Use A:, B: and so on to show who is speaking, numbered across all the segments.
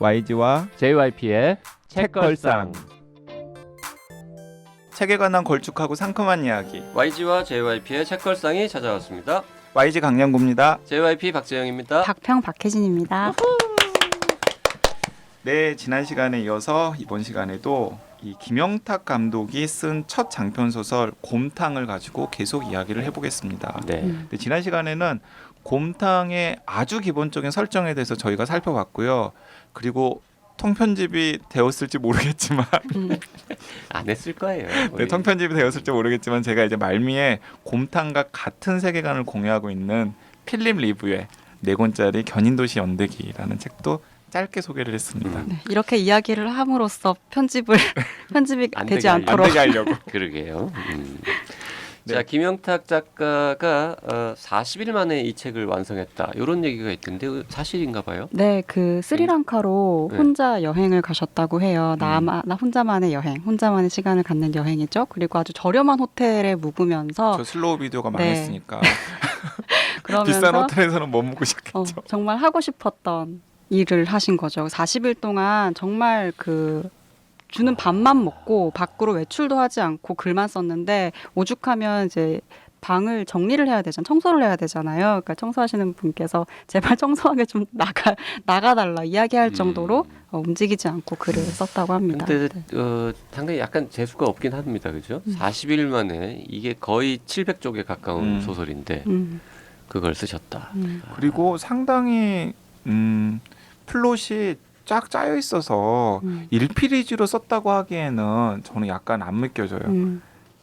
A: YG와
B: JYP의 책걸상.
A: 책에 관한 걸쭉하고 상큼한 이야기.
C: YG와 JYP의 책걸상이 찾아왔습니다.
A: YG 강량구입니다.
C: JYP 박재영입니다.
D: 박평 박혜진입니다.
A: 네, 지난 시간에 이어서 이번 시간에도 이 김영탁 감독이 쓴 첫 장편 소설 곰탕을 가지고 계속 이야기를 해보겠습니다.
C: 네.
A: 근데 지난 시간에는 곰탕의 아주 기본적인 설정에 대해서 저희가 살펴봤고요. 그리고 통편집이 되었을지 모르겠지만
C: 안 했을 거예요.
A: 네, 통편집이 되었을지 모르겠지만 제가 이제 말미에 곰탕과 같은 세계관을 공유하고 있는 필립 리브의 4권짜리 견인도시 연대기라는 책도 짧게 소개를 했습니다.
D: 네, 이렇게 이야기를 함으로써 편집이 되지 않도록
A: 안 되게 하려고.
C: 그러게요.
A: 네.
C: 자, 김영탁 작가가 40일 만에 이 책을 완성했다. 이런 얘기가 있던데 사실인가 봐요?
D: 네, 그 스리랑카로
C: 네.
D: 혼자 여행을 가셨다고 해요. 나 혼자만의 여행, 혼자만의 시간을 갖는 여행이죠. 그리고 아주 저렴한 호텔에 묵으면서
A: 저 슬로우 비디오가
D: 네.
A: 망했으니까
D: 그러면서
A: 비싼 호텔에서는 못 묵고 싶겠죠.
D: 정말 하고 싶었던 일을 하신 거죠. 40일 동안 정말 주는 밥만 먹고 밖으로 외출도 하지 않고 글만 썼는데 오죽하면 이제 방을 정리를 해야 되잖아요. 청소를 해야 되잖아요. 그러니까 청소하시는 분께서 제발 청소하게 좀 나가달라 이야기할 정도로 움직이지 않고 글을 썼다고 합니다.
C: 근데
D: 네.
C: 상당히 약간 재수가 없긴 합니다. 그죠? 40일 만에 이게 거의 700쪽에 가까운 소설인데 그걸 쓰셨다.
A: 그리고 상당히 플롯이 쫙 짜여 있어서 1페이지로 썼다고 하기에는 저는 약간 안 느껴져요.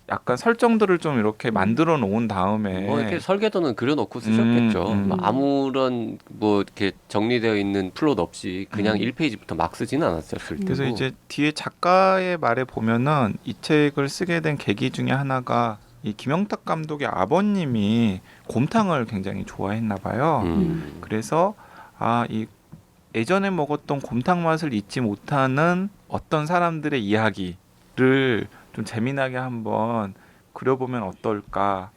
A: 약간 설정들을 좀 이렇게 만들어 놓은 다음에
C: 뭐 이렇게 설계도는 그려놓고 쓰셨겠죠. 뭐 아무런 뭐 이렇게 정리되어 있는 플롯 없이 그냥 1페이지부터 막 쓰지는 않았었을 테고.
A: 그래서 이제 뒤에 작가의 말에 보면은 이 책을 쓰게 된 계기 중에 하나가 이 김영탁 감독의 아버님이 곰탕을 굉장히 좋아했나 봐요. 그래서 이 예전에 먹었던 곰탕 맛을 잊지 못하는 어떤 사람들의 이야기를 좀 재미나게 한번 그려보면 어떨까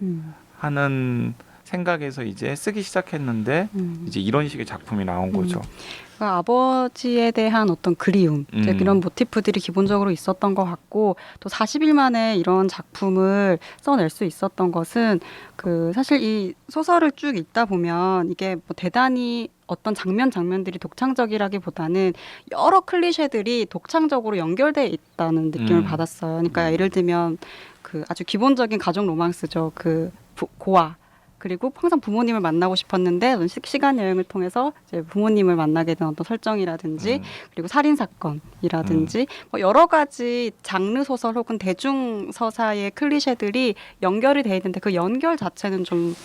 A: 하는 생각에서 이제 쓰기 시작했는데 이제 이런 식의 작품이 나온 거죠.
D: 그러니까 아버지에 대한 어떤 그리움 이제 이런 모티프들이 기본적으로 있었던 것 같고 또 40일 만에 이런 작품을 써낼 수 있었던 것은 사실 이 소설을 쭉 읽다 보면 이게 뭐 대단히 어떤 장면들이 독창적이라기보다는 여러 클리셰들이 독창적으로 연결돼 있다는 느낌을 받았어요. 그러니까 예를 들면 아주 기본적인 가족 로망스죠. 고아 그리고 항상 부모님을 만나고 싶었는데 시간 여행을 통해서 이제 부모님을 만나게 된 어떤 설정이라든지 그리고 살인 사건이라든지 뭐 여러 가지 장르 소설 혹은 대중 서사의 클리셰들이 연결이 돼 있는데 그 연결 자체는 좀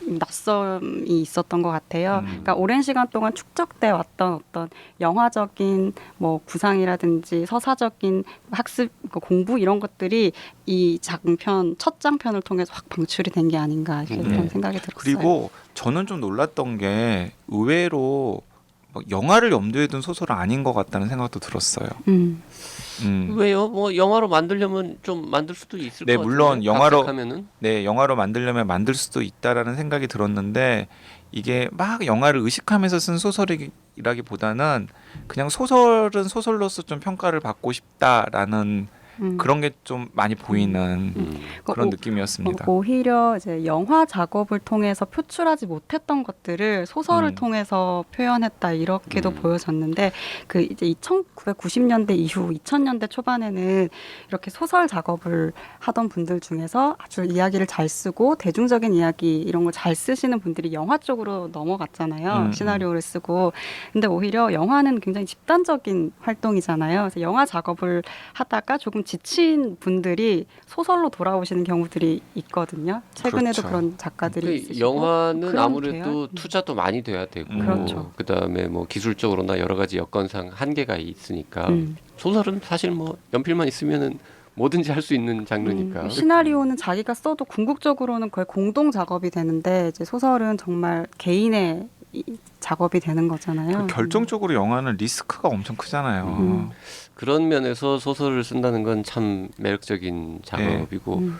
D: 낯섦이 있었던 것 같아요. 그러니까 오랜 시간 동안 축적돼 왔던 어떤 영화적인 뭐 구상이라든지 서사적인 학습 공부 이런 것들이 이 첫 장편을 통해서 확 방출이 된 게 아닌가 이런 생각이 들었어요.
A: 그리고 저는 좀 놀랐던 게 의외로 막 영화를 염두에 둔 소설은 아닌 것 같다는 생각도 들었어요.
C: 왜요? 뭐 영화로 만들려면 좀 만들 수도 있을
A: 네,
C: 것 같은데.
A: 물론 영화로
C: 하면은
A: 영화로 만들려면 만들 수도 있다라는 생각이 들었는데 이게 막 영화를 의식하면서 쓴 소설이라기보다는 그냥 소설은 소설로서 좀 평가를 받고 싶다라는 그런 게 좀 많이 보이는 그런 느낌이었습니다.
D: 오히려 이제 영화 작업을 통해서 표출하지 못했던 것들을 소설을 통해서 표현했다 이렇게도 보여졌는데 이제 1990년대 이후 2000년대 초반에는 이렇게 소설 작업을 하던 분들 중에서 아주 이야기를 잘 쓰고 대중적인 이야기 이런 걸 잘 쓰시는 분들이 영화 쪽으로 넘어갔잖아요. 시나리오를 쓰고. 근데 오히려 영화는 굉장히 집단적인 활동이잖아요. 그래서 영화 작업을 하다가 조금 지친 분들이 소설로 돌아오시는 경우들이 있거든요. 최근에도
A: 그렇죠.
D: 그런 작가들이 있으시고.
C: 영화는 아무래도
D: 돼요?
C: 투자도 많이 돼야 되고
D: 그렇죠.
C: 그다음에 뭐 기술적으로나 여러 가지 여건상 한계가 있으니까 소설은 사실 뭐 연필만 있으면은 뭐든지 할 수 있는 장르니까.
D: 시나리오는 자기가 써도 궁극적으로는 거의 공동 작업이 되는데 이제 소설은 정말 개인의 작업이 되는 거잖아요.
A: 결정적으로 영화는 리스크가 엄청 크잖아요.
C: 그런 면에서 소설을 쓴다는 건 참 매력적인 작업이고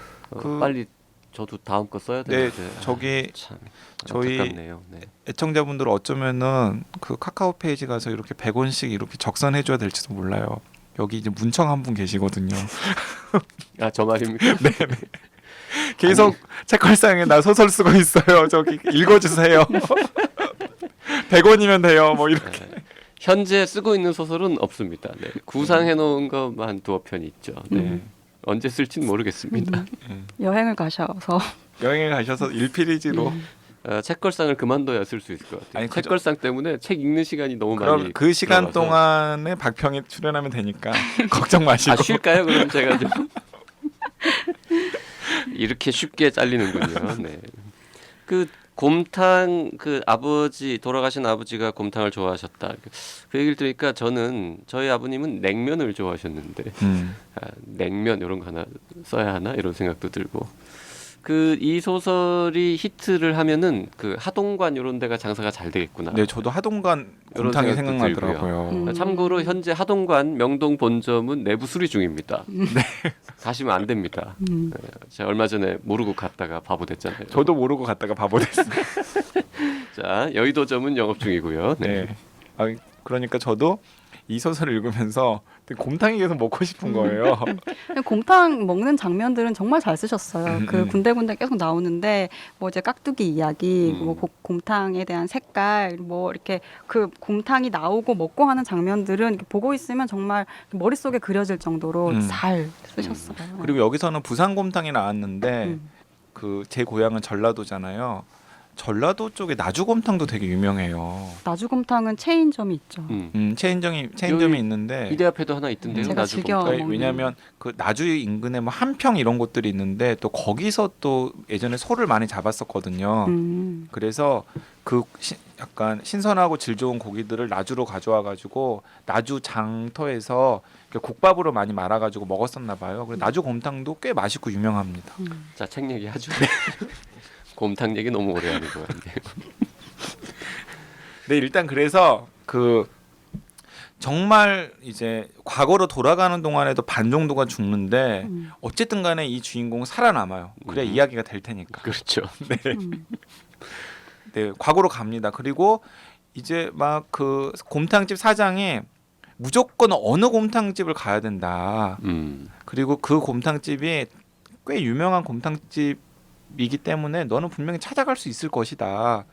C: 빨리 저도 다음 거 써야
A: 네,
C: 되는데.
A: 저기
C: 참
A: 저희
C: 안타깝네요. 네.
A: 애청자분들 어쩌면은 그 카카오 페이지 가서 이렇게 100원씩 이렇게 적선해줘야 될지도 몰라요. 여기 이제 문청 한 분 계시거든요.
C: 아, 저 말입니까?
A: 네. 계속 책걸상에 나 소설 쓰고 있어요. 저기 읽어주세요. 100원이면 돼요. 뭐 이렇게.
C: 네. 현재 쓰고 있는 소설은 없습니다. 네. 구상해 놓은 것만 두어 편 있죠. 네. 언제 쓸지는 모르겠습니다.
D: 여행을 가셔서
A: 여행에 가셔서 일필이지로.
C: 책걸상을 그만둬야 쓸 수 있을 것 같아요.
A: 아니, 그죠.
C: 책걸상 때문에 책 읽는 시간이 너무
A: 그럼
C: 많이
A: 그 시간
C: 들어가서.
A: 동안에 박평이 출연하면 되니까 걱정 마시고.
C: 아, 쉴까요? 그럼 제가 좀 이렇게 쉽게 잘리는군요. 네. 그 곰탕 그 아버지 돌아가신 아버지가 곰탕을 좋아하셨다. 그 얘기를 들으니까 저는 저희 아버님은 냉면을 좋아하셨는데 냉면 이런 거 하나 써야 하나 이런 생각도 들고 그 이 소설이 히트를 하면은 그 하동관 이런 데가 장사가 잘 되겠구나.
A: 네, 저도 하동관
C: 이런
A: 곰탕이
C: 생각도
A: 생각나더라고요.
C: 참고로 현재 하동관 명동 본점은 내부 수리 중입니다. 가시면 안 됩니다. 제가 얼마 전에 모르고 갔다가 바보 됐잖아요.
A: 저도 모르고 갔다가 바보 됐어요.
C: 자, 여의도점은 영업 중이고요. 네.
A: 네. 아, 그러니까 저도 이 소설을 읽으면서 곰탕이 계속 먹고 싶은 거예요.
D: 곰탕 먹는 장면들은 정말 잘 쓰셨어요. 그
A: 음.
D: 군데군데 계속 나오는데 뭐 이제 깍두기 이야기, 뭐 곰탕에 대한 색깔, 뭐 이렇게 그 곰탕이 나오고 먹고 하는 장면들은 이렇게 보고 있으면 정말 머릿속에 그려질 정도로 잘 쓰셨어요.
A: 그리고 여기서는 부산 곰탕이 나왔는데
D: 음.
A: 그 제 고향은 전라도잖아요. 전라도 쪽에 나주곰탕도 되게 유명해요.
D: 나주곰탕은 체인점이 있죠.
A: 체인점이
C: 여기
A: 있는데
C: 이대 앞에도 하나 있던데요.
D: 제가
C: 나주
D: 즐겨
C: 곰탕.
D: 먹는.
A: 왜냐하면 그 나주 인근에 뭐 한평 이런 곳들이 있는데 또 거기서 또 예전에 소를 많이 잡았었거든요. 그래서 그 약간 신선하고 질 좋은 고기들을 나주로 가져와 가지고 나주 장터에서 국밥으로 많이 말아 가지고 먹었었나 봐요. 그래서 나주 곰탕도 꽤 맛있고 유명합니다.
C: 자, 책 얘기 하죠. 곰탕 얘기 너무 오래 하는 것 같네요.
A: 네, 일단 그래서 그 정말 이제 과거로 돌아가는 동안에도 반 정도가 죽는데 어쨌든 간에 이 주인공은 살아남아요. 그래야 이야기가 될 테니까.
C: 그렇죠.
A: 네, 과거로 갑니다. 그리고 이제 막 그 곰탕집 사장이 무조건 어느 곰탕집을 가야 된다. 그리고 그 곰탕집이 꽤 유명한 곰탕집이기 때문에 너는 분명히 찾아갈 수 있을 것이다.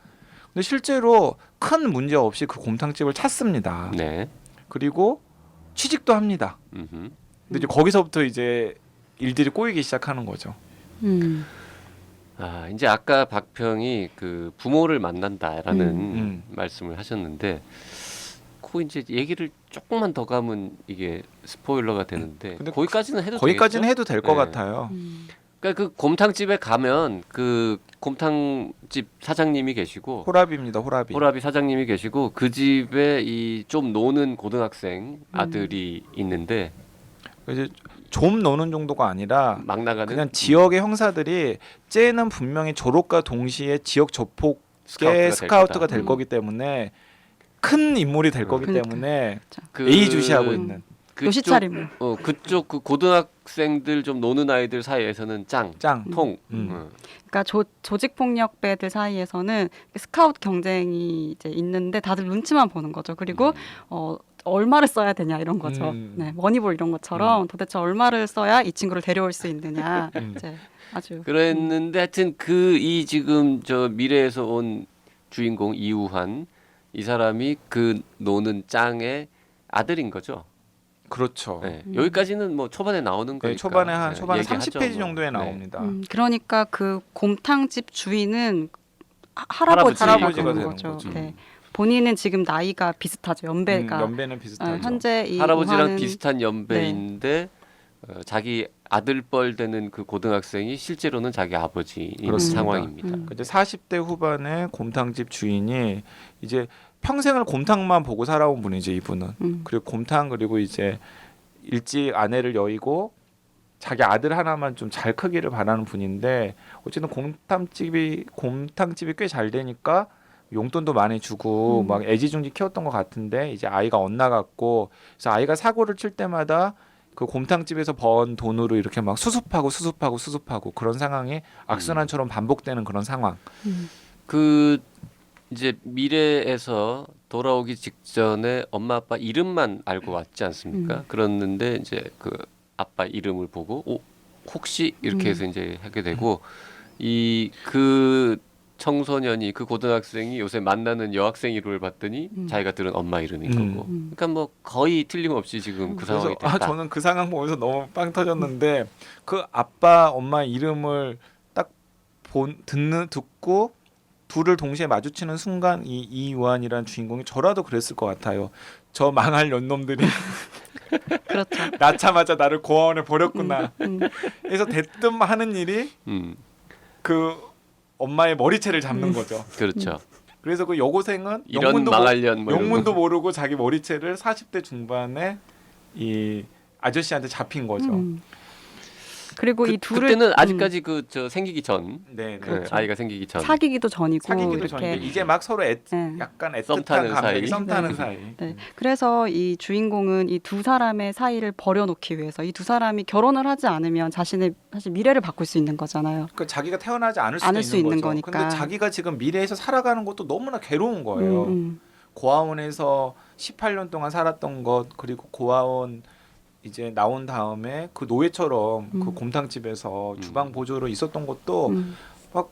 A: 근데 실제로 큰 문제 없이 그 곰탕집을 찾습니다.
C: 네.
A: 그리고 취직도 합니다. 근데 이제 거기서부터 이제 일들이 꼬이기 시작하는 거죠.
C: 아, 이제 아까 박평이 그 부모를 만난다라는 말씀을 하셨는데 그 이제 얘기를 조금만 더 가면 이게 스포일러가 되는데
A: 근데
C: 거기까지는 해도
A: 거기까지는
C: 되겠죠?
A: 해도 될 것
C: 네.
A: 같아요.
C: 그러니까 그 곰탕집에 가면 그 곰탕집 사장님이 계시고
A: 호랍입니다. 호랍이.
C: 호랍이 사장님이 계시고 그 집에 이 좀 노는 고등학생 아들이 있는데
A: 이제 좀 노는 정도가 아니라
C: 막 나가는
A: 그냥 지역의 형사들이 쟤는 분명히 졸업과 동시에 지역 조폭의 스카우트가 될 거기 때문에 큰 인물이 될 거기
D: 그러니까.
A: 때문에
C: 그
A: 예의주시하고 있는
D: 요시차림을.
C: 그쪽 그 고등학생들 좀 노는 아이들 사이에서는 짱,
A: 짱.
C: 통.
D: 그러니까 조직 폭력배들 사이에서는 스카우트 경쟁이 이제 있는데 다들 눈치만 보는 거죠. 그리고 얼마를 써야 되냐 이런 거죠. 네, 머니볼 이런 것처럼 도대체 얼마를 써야 이 친구를 데려올 수 있느냐. 이제 아주.
C: 그랬는데 하여튼 그 이 지금 저 미래에서 온 주인공 이우환 이 사람이 그 노는 짱의 아들인 거죠.
A: 그렇죠.
C: 네. 여기까지는 뭐 초반에 나오는 거니까.
A: 네, 초반에 한
C: 네,
A: 초반에
C: 얘기하죠,
A: 30페이지
C: 뭐.
A: 정도에
C: 네.
A: 나옵니다.
D: 그러니까 그 곰탕집 주인은 할아버지가
A: 할아버지가
D: 되는
A: 되는
D: 거죠.
A: 거죠.
D: 네. 본인은 지금 나이가 비슷하죠. 연배가.
A: 연배는 비슷하죠.
D: 현재 이
C: 할아버지랑
D: 우한은-
C: 비슷한 연배인데 자기 아들뻘 되는 그 고등학생이 실제로는 자기 아버지인
A: 그렇습니다.
C: 상황입니다.
A: 이제 40대 후반에 곰탕집 주인이 이제 평생을 곰탕만 보고 살아온 분이죠, 이분은. 그리고 곰탕 그리고 이제 일찍 아내를 여의고 자기 아들 하나만 좀 잘 크기를 바라는 분인데 어쨌든 곰탕집이 꽤 잘 되니까 용돈도 많이 주고 막 애지중지 키웠던 것 같은데 이제 아이가 엇나갔고 그래서 아이가 사고를 칠 때마다 그 곰탕집에서 번 돈으로 이렇게 막 수습하고 그런 상황이 악순환처럼 반복되는 그런 상황.
C: 그 이제 미래에서 돌아오기 직전에 엄마 아빠 이름만 알고 왔지 않습니까? 그랬는데 이제 그 아빠 이름을 보고 혹시 이렇게 해서 이제 하게 되고 이 그 청소년이 그 고등학생이 요새 만나는 여학생 이름을 봤더니 자기가 들은 엄마 이름인 거고. 그러니까 뭐 거의 틀림없이 지금 그 상황이 됐다.
A: 저는 그 상황 보면서 너무 빵 터졌는데 그 아빠 엄마 이름을 딱 듣고 둘을 동시에 마주치는 순간 이 이유한이라는 주인공이 저라도 그랬을 것 같아요. 저 망할 년놈들이
D: 그렇죠.
A: 낳자마자 나를 고아원에 버렸구나. 그래서 대뜸 하는 일이 그 엄마의 머리채를 잡는 거죠.
C: 그렇죠.
A: 그래서 그 여고생은
C: 이런 망할년 뭐 이런
A: 영문도
C: 거.
A: 모르고 자기 머리채를 40대 중반에 이 아저씨한테 잡힌 거죠.
D: 그리고 이 둘을
C: 그때는 아직까지 그 저 생기기 전
A: 네, 네.
C: 그 아이가 생기기 전
D: 사귀기도 전이고
A: 사귀기도
D: 이렇게
A: 전인데 이제 막 서로
D: 네.
A: 약간
C: 썸
A: 애틋한
C: 타는
A: 감정이
C: 사이.
A: 썸 타는
D: 네.
A: 사이.
D: 네. 그래서 이 주인공은 이 두 사람의 사이를 버려놓기 위해서 이 두 사람이 결혼을 하지 않으면 자신의 사실 미래를 바꿀 수 있는 거잖아요.
A: 그 자기가 태어나지 않을
D: 않을
A: 수도
D: 수
A: 있는
D: 있는
A: 거죠.
D: 거니까.
A: 근데 자기가 지금 미래에서 살아가는 것도 너무나 괴로운 거예요. 고아원에서 18년 동안 살았던 것 그리고 고아원 이제 나온 다음에 그 노예처럼 그 곰탕집에서 주방 보조로 있었던 것도 막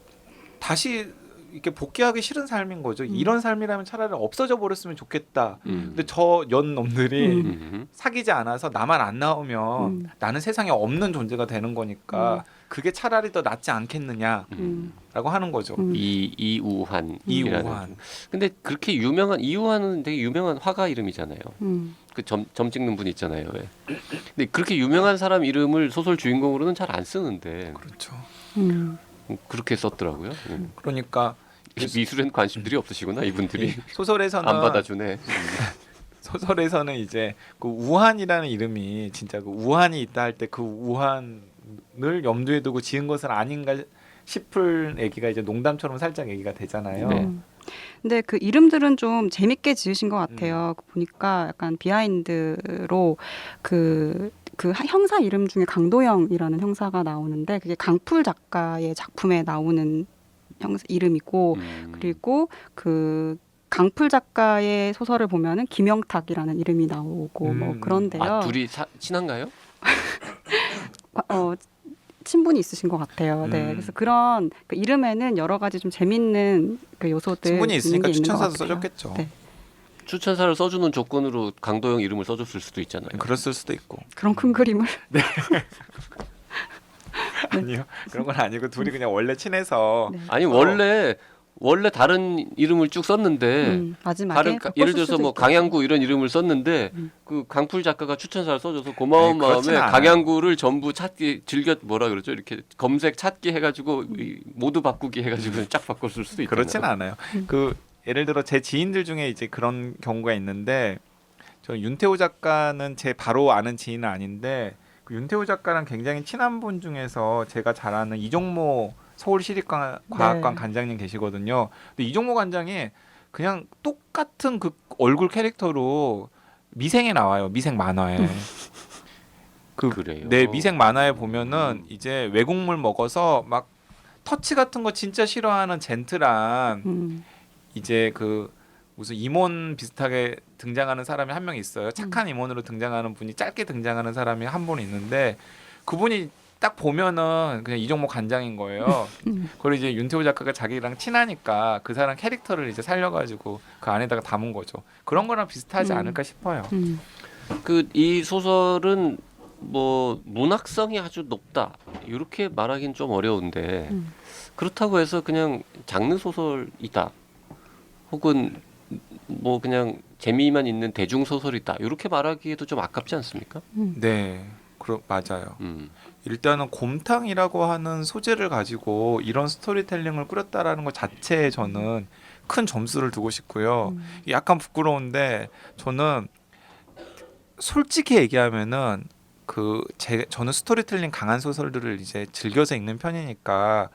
A: 다시 이렇게 복귀하기 싫은 삶인 거죠. 이런 삶이라면 차라리 없어져 버렸으면 좋겠다. 근데 저 연 놈들이 사귀지 않아서 나만 안 나오면 나는 세상에 없는 존재가 되는 거니까 그게 차라리 더 낫지 않겠느냐라고 하는 거죠.
C: 이우한.
A: 이우한.
C: 근데 그렇게 유명한 이우한은 되게 유명한 화가 이름이잖아요. 그 점 찍는 분 있잖아요. 왜. 근데 그렇게 유명한 사람 이름을 소설 주인공으로는 잘 안 쓰는데
A: 그렇죠.
C: 그렇게 썼더라고요.
A: 그러니까
C: 미술엔 관심들이 없으시구나 이분들이.
A: 소설에서는
C: 안 받아주네.
A: 소설에서는 이제 그 우한이라는 이름이 진짜 그 우한이 있다 할 때 그 우한을 염두에 두고 지은 것은 아닌가 싶은 얘기가 이제 농담처럼 살짝 얘기가 되잖아요.
C: 네.
D: 근데 그 이름들은 좀 재밌게 지으신 것 같아요. 보니까 약간 비하인드로 그 형사 이름 중에 강도영이라는 형사가 나오는데 그게 강풀 작가의 작품에 나오는 형사 이름이고 그리고 그 강풀 작가의 소설을 보면은 김영탁이라는 이름이 나오고 뭐 그런데요.
C: 아 둘이 친한가요?
D: 친분이 있으신 것 같아요. 네, 그래서 그런 그 이름에는 여러 가지 좀 재밌는 그 요소들
A: 친분이 있으니까
D: 있는 게 있는 것
A: 추천사도
D: 같아요.
A: 써줬겠죠.
D: 네.
C: 추천사를 써주는 조건으로 강도영 이름을 써줬을 수도 있잖아요.
A: 그랬을 수도 있고.
D: 그런 큰 그림을
A: 아니요. 그런 건 아니고 둘이 그냥 원래 친해서
D: 네.
C: 아니 원래 다른 이름을 쭉 썼는데
D: 마지막에
C: 다른 예를 들어서 뭐 강양구 이런 이름을 썼는데 그 강풀 작가가 추천사를 써줘서 고마운
A: 아니,
C: 마음에
A: 그렇진 않아요.
C: 강양구를 전부 찾기 뭐라 그러죠 이렇게 검색 찾기 해가지고 모두 바꾸기 해가지고 쫙 바꿨을 수도 있잖아요.
A: 그렇지는 않아요. 그 예를 들어 제 지인들 중에 이제 그런 경우가 있는데 저 윤태호 작가는 제 바로 아는 지인은 아닌데 그 윤태호 작가랑 굉장히 친한 분 중에서 제가 잘 아는 이종모 서울시립과학관 관장님 계시거든요. 근데 이종모 관장이 그냥 똑같은 그 얼굴 캐릭터로 미생에 나와요. 미생 만화에.
C: 그래요.
A: 네, 미생 만화에 보면은 이제 외국물 먹어서 막 터치 같은 거 진짜 싫어하는 젠틀한 이제 그 무슨 임원 비슷하게 등장하는 사람이 한 명 있어요. 착한 임원으로 등장하는 분이 짧게 등장하는 사람이 한 분 있는데 그분이 딱 보면은 그냥 이종모 관장인 거예요. 그리고 이제 윤태호 작가가 자기랑 친하니까 그 사람 캐릭터를 이제 살려가지고 그 안에다가 담은 거죠. 그런 거랑 비슷하지 않을까 싶어요.
C: 그 이 소설은 뭐 문학성이 아주 높다 이렇게 말하기는 좀 어려운데 그렇다고 해서 그냥 장르 소설이다 혹은 뭐 그냥 재미만 있는 대중 소설이다 이렇게 말하기에도 좀 아깝지 않습니까?
A: 네, 맞아요. 일단은 곰탕이라고 하는 소재를 가지고 이런 스토리텔링을 꾸렸다라는 것 자체에 저는 큰 점수를 두고 싶고요. 약간 부끄러운데 저는 솔직히 얘기하면은 저는 스토리텔링 강한 소설들을 이제 즐겨서 읽는 편이니까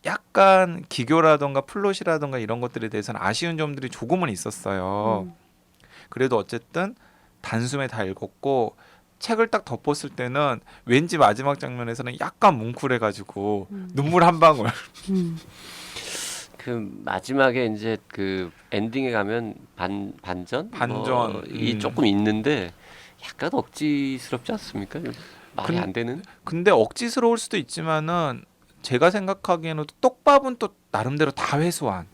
A: 약간 기교라던가 플롯이라던가 이런 것들에 대해서는 아쉬운 점들이 조금은 있었어요. 그래도 어쨌든 단숨에 다 읽었고 책을 딱 덮었을 때는 왠지 마지막 장면에서는 약간 뭉클해가지고 눈물 한 방울.
C: 그 마지막에 이제 그 엔딩에 가면 반전 이 조금 있는데 약간 억지스럽지 않습니까? 좀 말이 안 되는.
A: 근데 억지스러울 수도 있지만은 제가 생각하기에는 떡밥은 또 나름대로 다 회수한.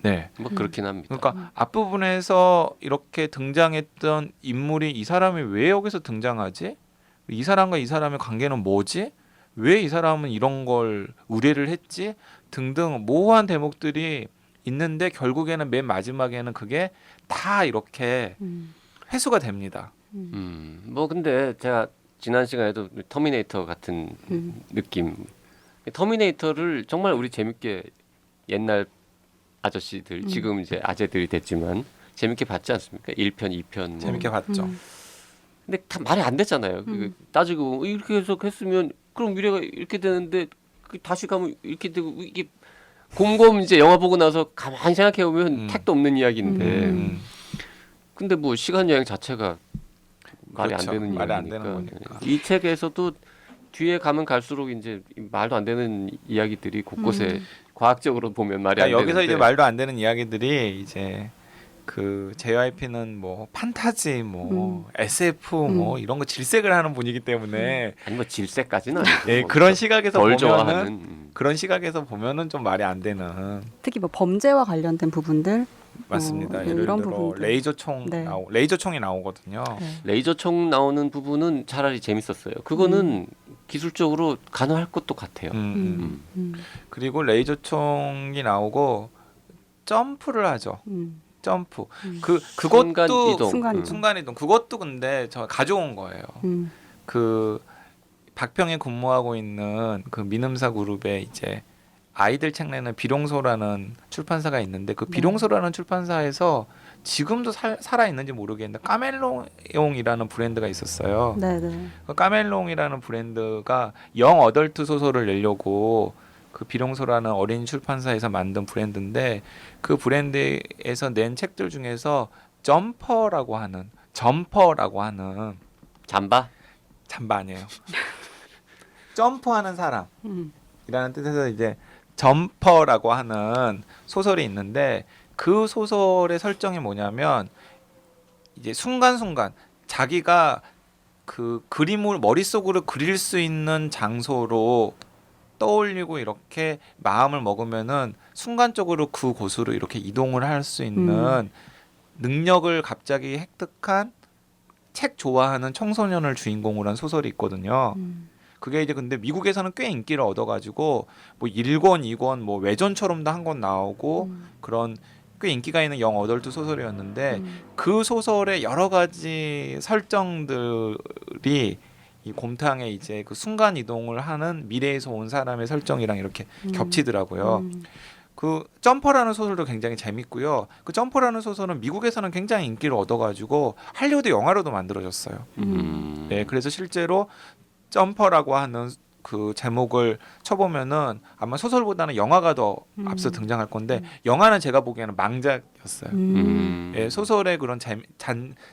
A: 네.
C: 뭐 그렇긴 합니다.
A: 그러니까 앞부분에서 이렇게 등장했던 인물이 이 사람이 왜 여기서 등장하지? 이 사람과 이 사람의 관계는 뭐지? 왜 이 사람은 이런 걸 의뢰를 했지? 등등 모호한 대목들이 있는데 결국에는 맨 마지막에는 그게 다 이렇게 회수가 됩니다.
C: 뭐 근데 제가 지난 시간에도 터미네이터 같은 느낌. 터미네이터를 정말 우리 재밌게 옛날 아저씨들 지금 이제 아재들이 됐지만 재밌게 봤지 않습니까? 1편, 2편 뭐.
A: 재밌게 봤죠.
C: 근데 다 말이 안 됐잖아요. 따지고 이렇게 해석했으면 그럼 미래가 이렇게 되는데 다시 가면 이렇게 되고 이게 곰곰 이제 영화 보고 나서 가만히 생각해 보면 택도 없는 이야기인데 근데 뭐 시간 여행 자체가 말이
A: 그렇죠.
C: 안 되는
A: 말이 안
C: 이야기니까
A: 되는 거니까.
C: 이 책에서도 뒤에 가면 갈수록 이제 말도 안 되는 이야기들이 곳곳에 과학적으로 보면 말이 안
A: 그러니까 여기서
C: 되는데
A: 이제 말도 안 되는 이야기들이 이제 그 JYP는 뭐 판타지 뭐 SF 뭐 이런 거 질색을 하는 분이기 때문에
C: 아니 뭐 질색까지는 아니고
A: 예,
C: 뭐
A: 그런 시각에서
C: 덜
A: 보면은
C: 좋아하는
A: 그런 시각에서 보면은 좀 말이 안 되는
D: 특히 뭐 범죄와 관련된 부분들
A: 맞습니다. 예를
D: 이런
A: 들어
D: 부분들.
A: 레이저총이 나오거든요.
C: 레이저 총 나오는 부분은 차라리 재밌었어요. 그거는 기술적으로 가능할 것도 같아요.
A: 그리고 레이저총이 나오고 점프를 하죠. 점프. 그것도 순간이동. 그것도 근데 저 가져온 거예요. 그 박평에 근무하고 있는 그 민음사 그룹에 이제 아이들 책 내는 비룡소라는 출판사가 있는데 그 비룡소라는 출판사에서 지금도 살아 있는지 모르겠는데 까멜롱이라는 브랜드가 있었어요.
D: 네네.
A: 그 까멜롱이라는 브랜드가 영 어덜트 소설을 내려고 그 비룡소라는 어린 출판사에서 만든 브랜드인데 그 브랜드에서 낸 책들 중에서 점퍼라고 하는
C: 잠바?
A: 잠바 아니에요. 점프하는 사람이라는 뜻에서 이제 점퍼라고 하는 소설이 있는데 그 소설의 설정이 뭐냐면 이제 순간순간 자기가 그 그림을 머릿속으로 그릴 수 있는 장소로 떠올리고 이렇게 마음을 먹으면은 순간적으로 그 곳으로 이렇게 이동을 할 수 있는 능력을 갑자기 획득한 책 좋아하는 청소년을 주인공으로 한 소설이 있거든요. 그게 이제 근데 미국에서는 꽤 인기를 얻어가지고 뭐 1권, 2권 뭐 외전처럼도 한 권 나오고 그런 꽤 인기가 있는 영 어덜트 소설이었는데 그 소설의 여러 가지 설정들이 이 곰탕에 이제 그 순간 이동을 하는 미래에서 온 사람의 설정이랑 이렇게 겹치더라고요. 그 점퍼라는 소설도 굉장히 재밌고요. 그 점퍼라는 소설은 미국에서는 굉장히 인기를 얻어가지고 할리우드 영화로도 만들어졌어요. 네, 그래서 실제로 점퍼라고 하는 그 제목을 쳐보면은 아마 소설보다는 영화가 더 앞서 등장할 건데 영화는 제가 보기에는 망작이었어요. 예, 소설의 그런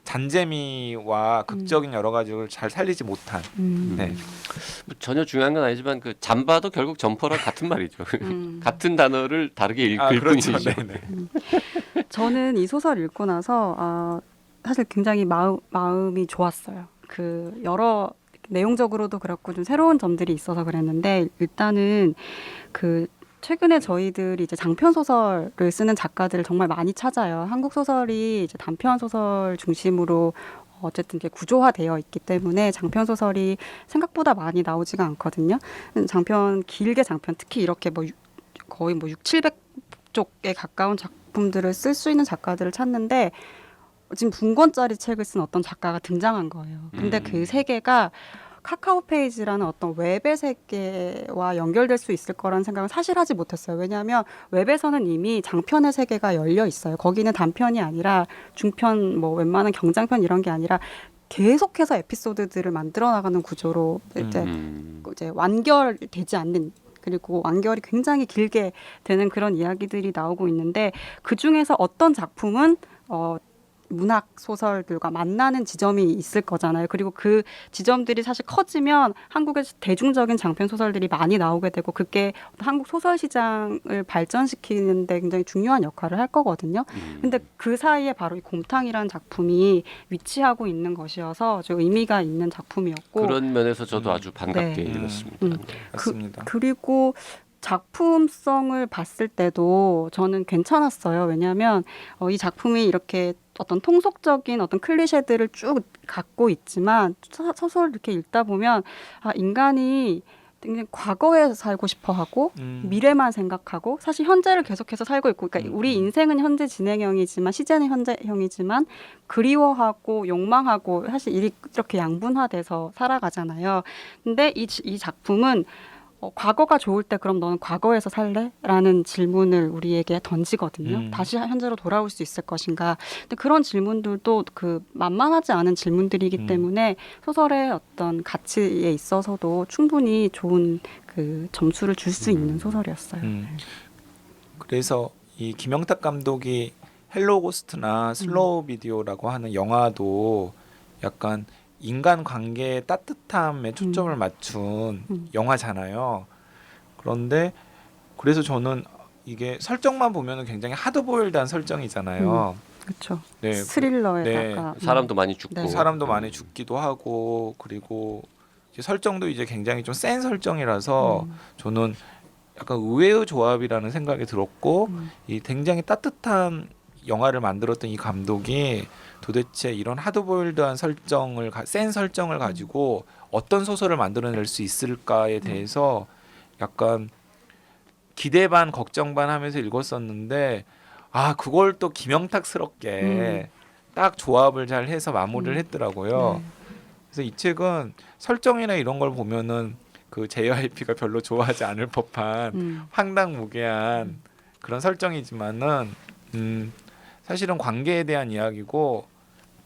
A: 잔재미와 극적인 여러 가지를 잘 살리지 못한. 네.
C: 뭐 전혀 중요한 건 아니지만 그 잠바도 결국 점퍼랑 같은 말이죠. 같은 단어를 다르게 읽을
A: 그렇죠.
C: 뿐이죠.
A: 네네.
D: 저는 이 소설 읽고 나서 사실 굉장히 마음이 좋았어요. 그 여러 내용적으로도 그렇고 좀 새로운 점들이 있어서 그랬는데 일단은 그 최근에 저희들이 이제 장편 소설을 쓰는 작가들을 정말 많이 찾아요. 한국 소설이 이제 단편 소설 중심으로 어쨌든 이제 구조화되어 있기 때문에 장편 소설이 생각보다 많이 나오지가 않거든요. 길게 장편 특히 이렇게 뭐 거의 뭐 600~700쪽에 가까운 작품들을 쓸 수 있는 작가들을 찾는데 지금 분권짜리 책을 쓴 어떤 작가가 등장한 거예요. 근데 그 세계가 카카오 페이지라는 어떤 웹의 세계와 연결될 수 있을 거라는 생각을 사실 하지 못했어요. 왜냐하면 웹에서는 이미 장편의 세계가 열려 있어요. 거기는 단편이 아니라 중편, 뭐 웬만한 경장편 이런 게 아니라 계속해서 에피소드들을 만들어 나가는 구조로 이제 완결되지 않는 그리고 완결이 굉장히 길게 되는 그런 이야기들이 나오고 있는데 그 중에서 어떤 작품은 문학 소설들과 만나는 지점이 있을 거잖아요. 그리고 그 지점들이 사실 커지면 한국의 대중적인 장편 소설들이 많이 나오게 되고 그게 한국 소설 시장을 발전시키는 데 굉장히 중요한 역할을 할 거거든요. 근데 그 사이에 바로 이 곰탕이라는 작품이 위치하고 있는 것이어서 좀 의미가 있는 작품이었고
C: 그런 면에서 저도 아주 반갑게
D: 네.
C: 읽었습니다.
A: 맞습니다.
D: 그리고 작품성을 봤을 때도 저는 괜찮았어요. 왜냐하면 이 작품이 이렇게 어떤 통속적인 어떤 클리셰들을 쭉 갖고 있지만 소설 이렇게 읽다 보면 인간이 굉장히 과거에 살고 싶어하고 미래만 생각하고 사실 현재를 계속해서 살고 있고 그러니까 우리 인생은 현재 진행형이지만 시제는 현재형이지만 그리워하고 욕망하고 사실 이렇게 양분화돼서 살아가잖아요. 근데 이 작품은 과거가 좋을 때 그럼 너는 과거에서 살래? 라는 질문을 우리에게 던지거든요. 다시 현재로 돌아올 수 있을 것인가. 근데 그런 질문들도 그 만만하지 않은 질문들이기 때문에 소설의 어떤 가치에 있어서도 충분히 좋은 그 점수를 줄 수 있는 소설이었어요.
A: 그래서 이 김영탁 감독이 헬로 고스트나 슬로우 비디오라고 하는 영화도 약간 인간 관계의 따뜻함에 초점을 맞춘 영화잖아요. 그런데 그래서 저는 이게 설정만 보면은 굉장히 하드보일드한 설정이잖아요.
D: 그렇죠.
A: 네,
D: 스릴러에다가
C: 사람도 많이 죽고
D: 네.
A: 사람도 많이 죽기도 하고 그리고 이제 설정도 이제 굉장히 좀 센 설정이라서 저는 약간 의외의 조합이라는 생각이 들었고 이 굉장히 따뜻한 영화를 만들었던 이 감독이 도대체 이런 하드보일드한 설정을 센 설정을 가지고 어떤 소설을 만들어낼 수 있을까에 대해서 약간 기대 반 걱정 반 하면서 읽었었는데 그걸 또 김영탁스럽게 딱 조합을 잘 해서 마무리를 했더라고요. 그래서 이 책은 설정이나 이런 걸 보면은 그 JYP가 별로 좋아하지 않을 법한 황당무계한 그런 설정이지만은 사실은 관계에 대한 이야기고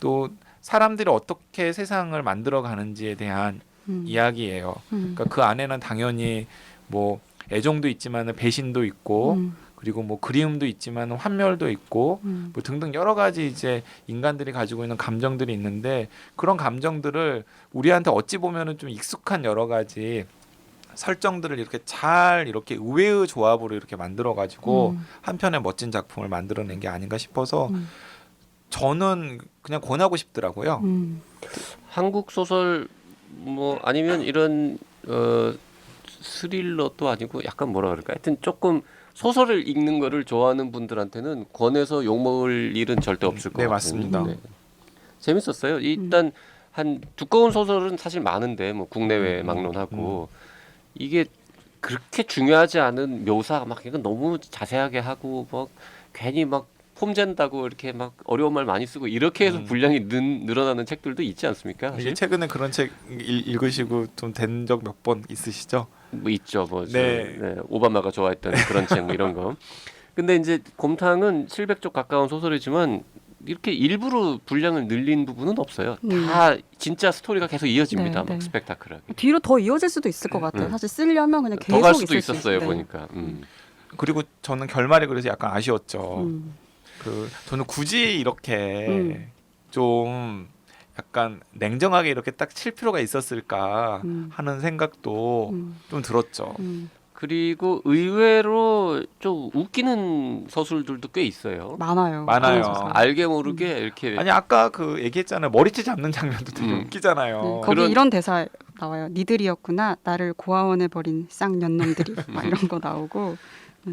A: 또 사람들이 어떻게 세상을 만들어 가는지에 대한 이야기예요. 그러니까 그 안에는 당연히 뭐 애정도 있지만은 배신도 있고 그리고 뭐 그리움도 있지만 환멸도 있고 뭐 등등 여러 가지 이제 인간들이 가지고 있는 감정들이 있는데 그런 감정들을 우리한테 어찌 보면은 좀 익숙한 여러 가지 설정들을 이렇게 잘 이렇게 의외의 조합으로 이렇게 만들어 가지고 한 편의 멋진 작품을 만들어낸 게 아닌가 싶어서 저는 그냥 권하고 싶더라고요.
C: 한국 소설 뭐 아니면 이런 스릴러도 아니고 약간 뭐라 그럴까? 하여튼 조금 소설을 읽는 거를 좋아하는 분들한테는 권해서 욕먹을 일은 절대 없을 것
A: 네,
C: 같아요.
A: 맞습니다.
C: 재밌었어요. 일단 한 두꺼운 소설은 사실 많은데 뭐 국내외 막론하고 이게 그렇게 중요하지 않은 묘사 막 이건 너무 자세하게 하고 막 괜히 막 폼젠다고 이렇게 막 어려운 말 많이 쓰고 이렇게 해서 분량이 늘어나는 책들도 있지 않습니까?
A: 이게 최근에 그런 책 읽으시고 좀 된 적 몇 번 있으시죠?
C: 뭐 있죠. 뭐
A: 네.
C: 오바마가 좋아했던 그런 책 뭐 이런 거. 근데 이제 곰탕은 700쪽 가까운 소설이지만 이렇게 일부러 분량을 늘린 부분은 없어요. 다 진짜 스토리가 계속 이어집니다.
D: 네,
C: 막
D: 네.
C: 스펙타클하게.
D: 뒤로 더 이어질 수도 있을 것 같아요. 사실 쓰려면 그냥 계속
C: 더 갈 수도
D: 있을 수
C: 있었어요
D: 네.
C: 보니까.
A: 그리고 저는 결말이 그래서 약간 아쉬웠죠. 저는 굳이 이렇게 좀 약간 냉정하게 이렇게 딱 칠 필요가 있었을까 하는 생각도 좀 들었죠.
C: 그리고 의외로 좀 웃기는 서술들도 꽤 있어요.
D: 많아요.
A: 많아요.
C: 알게 모르게 이렇게
A: 아니 아까 그 얘기했잖아요. 머리채 잡는 장면도 되게 웃기잖아요.
D: 네, 거기
C: 그런-
D: 이런 대사 나와요. 니들이었구나 나를 고아원에 버린 쌍년놈들이 막 이런 거 나오고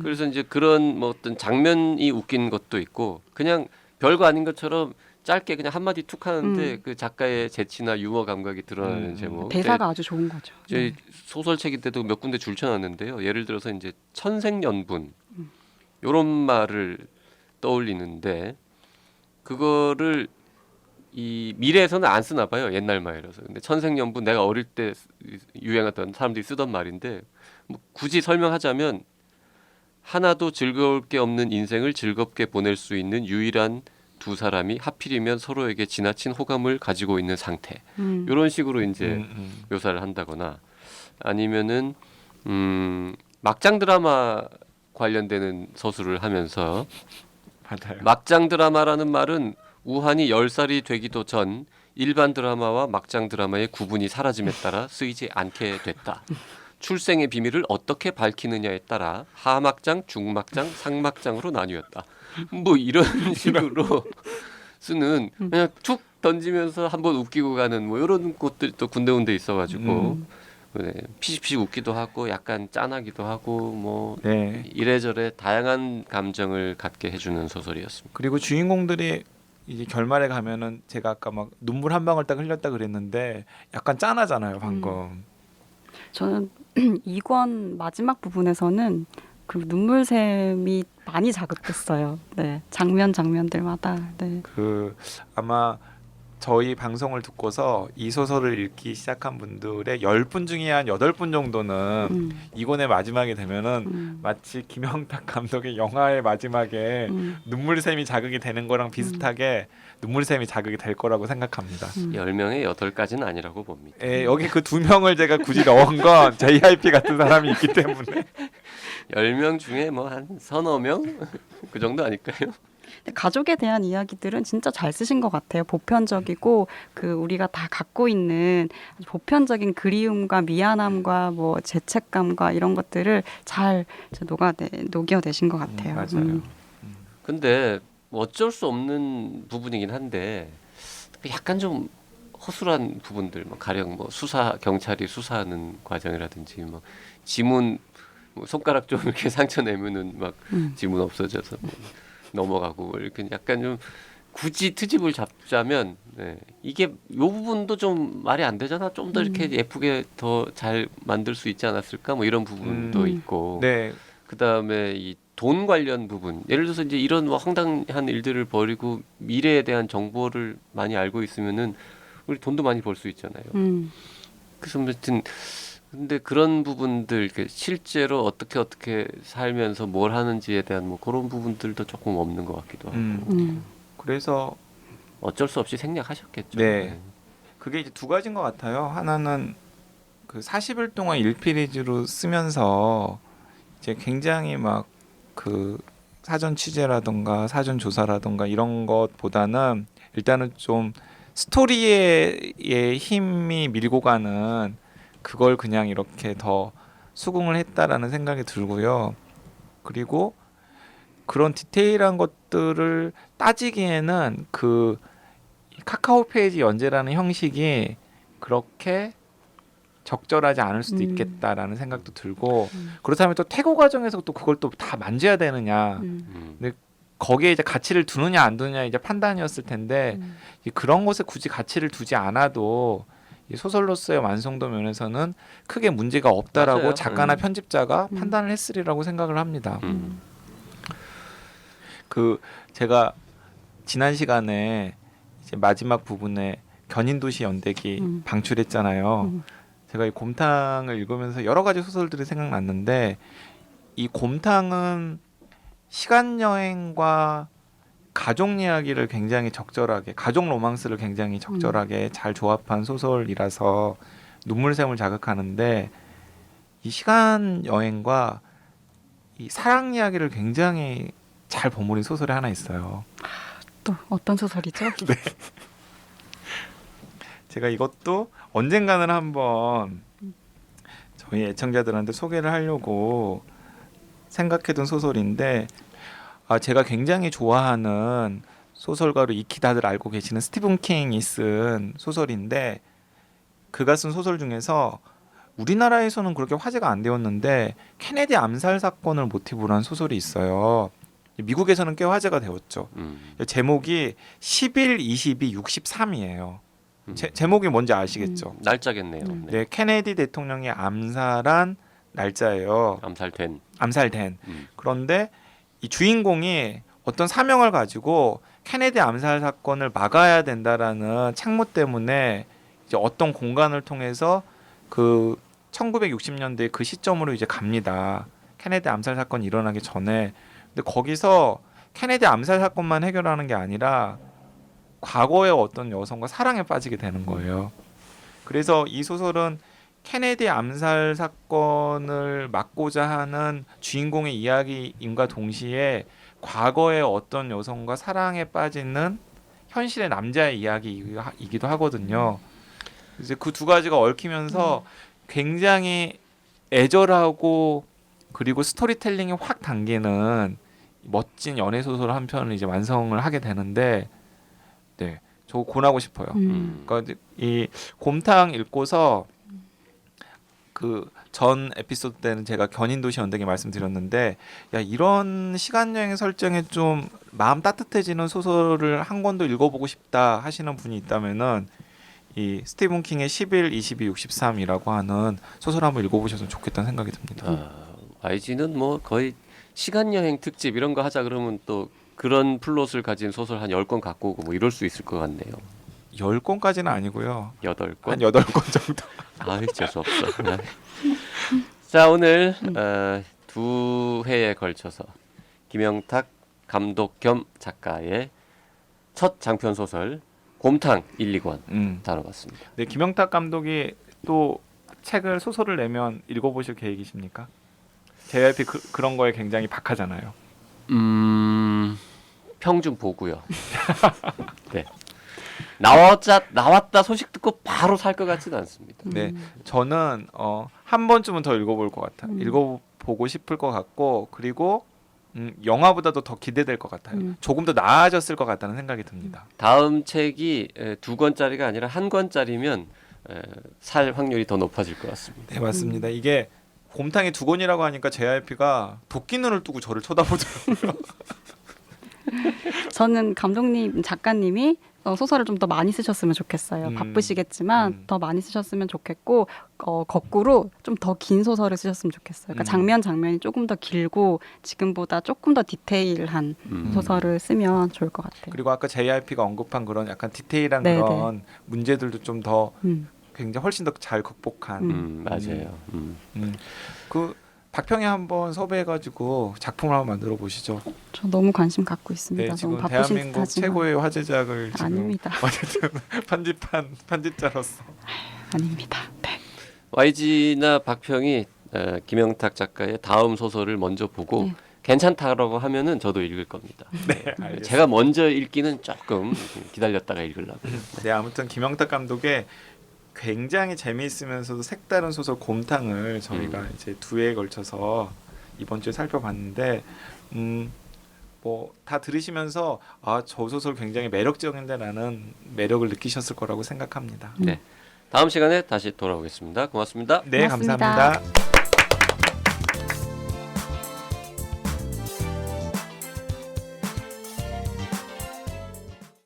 C: 그래서 이제 그런 뭐 어떤 장면이 웃긴 것도 있고 그냥 별거 아닌 것처럼 짧게 그냥 한마디 툭 하는데 그 작가의 재치나 유머 감각이 드러나는 제목.
D: 대사가 아주 좋은 거죠.
C: 저희 소설책인데도 몇 군데 줄쳐놨는데요. 예를 들어서 이제 천생연분 이런 말을 떠올리는데 그거를 이 미래에서는 안 쓰나 봐요. 옛날 말이라서. 근데 천생연분 내가 어릴 때 유행하던 사람들이 쓰던 말인데 뭐 굳이 설명하자면 하나도 즐거울 게 없는 인생을 즐겁게 보낼 수 있는 유일한 두 사람이 하필이면 서로에게 지나친 호감을 가지고 있는 상태. 이런 식으로 이제 묘사를 한다거나 아니면은 막장 드라마 관련되는 서술을 하면서
A: 맞아요.
C: 막장 드라마라는 말은 우한이 10살이 되기도 전 일반 드라마와 막장 드라마의 구분이 사라짐에 따라 쓰이지 않게 됐다. 출생의 비밀을 어떻게 밝히느냐에 따라 하막장, 중막장, 상막장으로 나뉘었다. 뭐 이런 식으로 쓰는 그냥 툭 던지면서 한번 웃기고 가는 뭐 이런 것들 또 군데군데 있어가지고 네, 피식피식 웃기도 하고 약간 짠하기도 하고 뭐
A: 네.
C: 이래저래 다양한 감정을 갖게 해주는 소설이었습니다.
A: 그리고 주인공들이 이제 결말에 가면은 제가 아까 막 눈물 한 방울 딱 흘렸다 그랬는데 약간 짠하잖아요 방금.
D: 저는 2권 마지막 부분에서는 그 눈물샘이 많이 자극됐어요. 네, 장면들마다. 네.
A: 그 아마 저희 방송을 듣고서 이 소설을 읽기 시작한 분들의 10분 중에 한 8분 정도는 이권의 마지막에 되면은 마치 김영탁 감독의 영화의 마지막에 눈물샘이 자극이 되는 거랑 비슷하게 눈물샘이 자극이 될 거라고 생각합니다.
C: 10명의 8가지는 아니라고 봅니다.
A: 여기 그 2명을 제가 굳이 넣은 건 JYP 같은 사람이 있기 때문에
C: 10명 중에 뭐 한 서너 명? 그 정도 아닐까요?
D: 가족에 대한 이야기들은 진짜 잘 쓰신 것 같아요. 보편적이고 그 우리가 다 갖고 있는 보편적인 그리움과 미안함과 뭐 죄책감과 이런 것들을 잘 녹여내신 것 같아요.
A: 맞아요.
C: 근데 뭐 어쩔 수 없는 부분이긴 한데 약간 좀 허술한 부분들, 뭐 가령 뭐 경찰이 수사하는 과정이라든지 뭐 지문 뭐 손가락 좀 이렇게 상처 내면은 막 지문 없어져서 뭐 넘어가고 이렇게 약간 좀 굳이 트집을 잡자면 이게 요 부분도 좀 말이 안 되잖아. 좀 더 이렇게 예쁘게 더 잘 만들 수 있지 않았을까? 뭐 이런 부분도 있고.
A: 네.
C: 그다음에 이 돈 관련 부분. 예를 들어서 이제 이런 뭐 황당한 일들을 벌이고 미래에 대한 정보를 많이 알고 있으면은 우리 돈도 많이 벌 수 있잖아요. 그래서 아무튼 근데 그런 부분들 실제로 어떻게 살면서 뭘 하는지에 대한 뭐 그런 부분들도 조금 없는 것 같기도 하고.
A: 그래서
C: 어쩔 수 없이 생략하셨겠죠.
A: 네. 그게 이제 두 가지인 것 같아요. 하나는 그 40일 동안 1페이지로 쓰면서 이제 굉장히 막 그 사전 취재라던가 사전 조사라던가 이런 것보다는 일단은 좀 스토리의 힘이 밀고 가는 그걸 그냥 이렇게 더 수긍을 했다라는 생각이 들고요. 그리고 그런 디테일한 것들을 따지기에는 그 카카오 페이지 연재라는 형식이 그렇게 적절하지 않을 수도 있겠다라는 생각도 들고 그렇다면 또 퇴고 과정에서 또 그걸 또 다 만져야 되느냐 근데 거기에 이제 가치를 두느냐 안 두느냐 이제 판단이었을 텐데 그런 것에 굳이 가치를 두지 않아도 이 소설로서의 완성도 면에서는 크게 문제가 없다라고
C: 맞아요.
A: 작가나 편집자가 판단을 했으리라고 생각을 합니다. 그 제가 지난 시간에 이제 마지막 부분에 견인도시 연대기 방출했잖아요. 제가 이 곰탕을 읽으면서 여러 가지 소설들이 생각났는데 이 곰탕은 시간 여행과 가족 이야기를 굉장히 적절하게 가족 로망스를 굉장히 적절하게 잘 조합한 소설이라서 눈물샘을 자극하는데 이 시간 여행과 이 사랑 이야기를 굉장히 잘 버무린 소설이 하나 있어요.
D: 또 어떤 소설이죠?
A: 네. 제가 이것도 언젠가는 한번 저희 애청자들한테 소개를 하려고 생각해둔 소설인데 제가 굉장히 좋아하는 소설가로 익히 다들 알고 계시는 스티븐 킹이 쓴 소설인데 그가 쓴 소설 중에서 우리나라에서는 그렇게 화제가 안 되었는데 케네디 암살 사건을 모티브로 한 소설이 있어요. 미국에서는 꽤 화제가 되었죠. 제목이 11, 22, 63이에요. 제목이 뭔지 아시겠죠?
C: 날짜겠네요.
A: 네, 케네디 대통령이 암살한 날짜예요. 암살된. 그런데 이 주인공이 어떤 사명을 가지고 케네디 암살 사건을 막아야 된다라는 책무 때문에 이제 어떤 공간을 통해서 그 1960년대 그 시점으로 이제 갑니다. 케네디 암살 사건이 일어나기 전에. 근데 거기서 케네디 암살 사건만 해결하는 게 아니라 과거의 어떤 여성과 사랑에 빠지게 되는 거예요. 그래서 이 소설은 케네디 암살 사건을 막고자 하는 주인공의 이야기임과 동시에 과거의 어떤 여성과 사랑에 빠지는 현실의 남자의 이야기이기도 하거든요. 이제 그 두 가지가 얽히면서 굉장히 애절하고 그리고 스토리텔링이 확 당기는 멋진 연애 소설 한 편을 이제 완성을 하게 되는데, 네, 저 권하고 싶어요. 그러니까 이 곰탕 읽고서 그 전 에피소드 때는 제가 견인도시 언덕에 말씀드렸는데, 야, 이런 시간 여행 설정에 좀 마음 따뜻해지는 소설을 한 권도 읽어보고 싶다 하시는 분이 있다면은 이 스티븐 킹의 11, 22, 63이라고 하는 소설 한번 읽어보셨으면 좋겠다는 생각이 듭니다.
C: YG는 뭐 거의 시간 여행 특집 이런 거 하자 그러면 또 그런 플롯을 가진 소설 한 10권 갖고 오고 뭐 이럴 수 있을 것 같네요.
A: 10권까지는 아니고요.
C: 8권?
A: 한 8권 정도.
C: 아이 재수 없어. 자, 오늘 두 회에 걸쳐서 김영탁 감독 겸 작가의 첫 장편 소설 곰탕 1, 2권 다뤄봤습니다.
A: 네, 김영탁 감독이 또 책을 소설을 내면 읽어보실 계획이십니까? JYP 그런 거에 굉장히 박하잖아요.
C: 평 좀 보고요. 네. 나왔다 소식 듣고 바로 살 것 같지는 않습니다.
A: 네, 저는 한 번쯤은 더 읽어볼 것 같아요. 읽어보고 싶을 것 같고, 그리고 영화보다도 더 기대될 것 같아요. 조금 더 나아졌을 것 같다는 생각이 듭니다.
C: 다음 책이 2권짜리가 아니라 1권짜리면 살 확률이 더 높아질 것 같습니다.
A: 네, 맞습니다. 이게 곰탕이 2권이라고 하니까 JYP가 도끼 눈을 뜨고 저를 쳐다보더라고요.
D: 저는 감독님, 작가님이 소설을 좀 더 많이 쓰셨으면 좋겠어요. 바쁘시겠지만 더 많이 쓰셨으면 좋겠고, 거꾸로 좀 더 긴 소설을 쓰셨으면 좋겠어요. 그러니까 장면이 조금 더 길고 지금보다 조금 더 디테일한 소설을 쓰면 좋을 것 같아요.
A: 그리고 아까 JYP가 언급한 그런 약간 디테일한
D: 네네.
A: 그런 문제들도 좀 더 굉장히 훨씬 더 잘 극복한.
C: 맞아요.
A: 그 박평이 한번 섭외해가지고 작품을 한번 만들어 보시죠.
D: 저 너무 관심 갖고 있습니다.
A: 네, 지금
D: 너무 바쁘신
A: 대한민국
D: 듯하지만.
A: 최고의 화제작을 지금
D: 아닙니다.
A: 어쨌든 편집자로서.
D: 아닙니다. 네.
C: YG나 박평이 김영탁 작가의 다음 소설을 먼저 보고 괜찮다라고 하면은 저도 읽을 겁니다.
A: 네, 알겠습니다.
C: 제가 먼저 읽기는 조금 기다렸다가 읽으려고.
A: 네, 아무튼 김영탁 감독의 굉장히 재미있으면서도 색다른 소설 곰탕을 저희가 이제 2회에 걸쳐서 이번 주에 살펴봤는데, 뭐 다 들으시면서 저 소설 굉장히 매력적인데라는 매력을 느끼셨을 거라고 생각합니다.
C: 네, 다음 시간에 다시 돌아오겠습니다. 고맙습니다.
A: 네,
D: 고맙습니다.
A: 감사합니다.